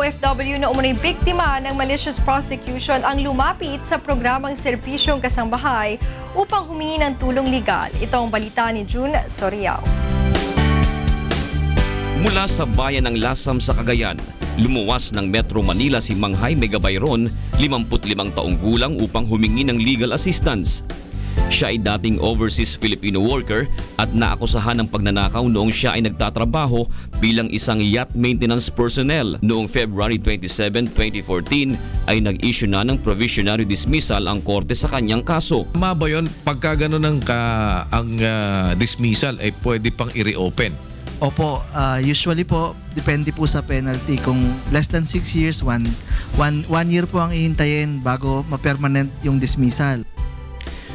OFW na umunoy biktima ng malicious prosecution ang lumapit sa programang Serbisyong Kasambahay upang humingi ng tulong legal. Ito ang balita ni June Soriao. Mula sa bayan ng Lasam sa Cagayan, lumuwas ng Metro Manila si Mang Jaime Gabayron, 55 taong gulang upang humingi ng legal assistance. Siya ay dating overseas Filipino worker at naakusahan ng pagnanakaw noong siya ay nagtatrabaho bilang isang yacht maintenance personnel. Noong February 27, 2014 ay nag-issue na ng provisionary dismissal ang korte sa kanyang kaso. Tama ba yun? Pagka gano'n ang dismissal ay pwede pang i-reopen? Opo, usually po, depende po sa penalty. Kung less than 6 years, one year po ang ihintayin bago ma-permanent yung dismissal.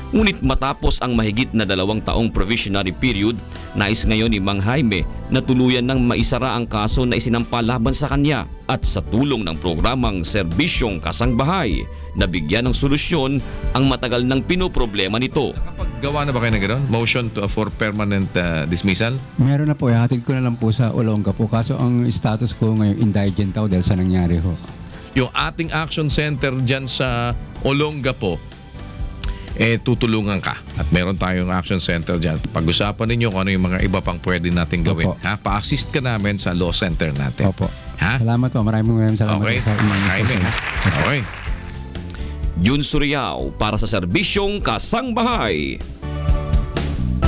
Ngunit matapos ang mahigit na 2 taong provisionary period, nais ngayon ni Mang Jaime na tuluyan ng maisara ang kaso na isinampa laban sa kanya at sa tulong ng programang Serbisyong Kasambahay, nabigyan ng solusyon ang matagal nang pinoproblema nito. Nakapaggawa na ba kayo ng gano'n? Motion for permanent dismissal? Meron na po, hatid ko na lang po sa Olongapo. Kaso ang status ko ngayon indigent ako dahil sa nangyari ho. Yung ating action center dyan sa Olongapo, tutulungan ka. At meron tayong action center dyan. Pag-usapan ninyo kung ano yung mga iba pang pwede natin gawin. Opo. Ha? Pa-assist ka namin sa law center natin. Opo. Ha? Salamat po. Maraming salamat Okay. po sa inyong Jaime, ha? Okay. June Soriao para sa Serbisyong Kasambahay.